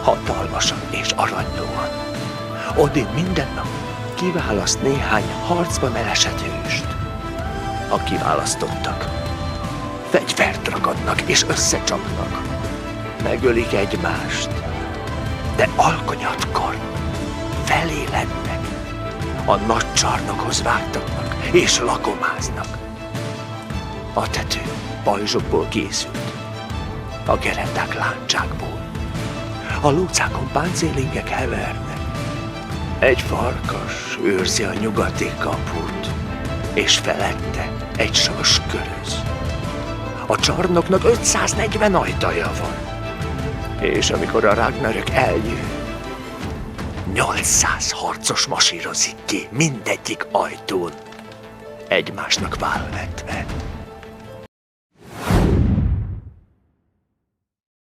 hatalmasan és aranylóan. Odin minden nap kiválaszt néhány harcban elesett hőst. A kiválasztottak fegyvert ragadnak és összecsapnak. Megölik egymást, de alkonyatkor felélednek. A nagy csarnokhoz vágtatnak és lakomáznak. A tető pajzsokból készült, a gerendák láncsákból. A lócákon páncélingek hevernek. Egy farkas őrzi a nyugati kaput, és felette egy sas köröz. A csarnoknak 540 ajtaja van, és amikor a Ragnarök eljön, 800 harcos masírozik ki mindegyik ajtón, egymásnak válvetve.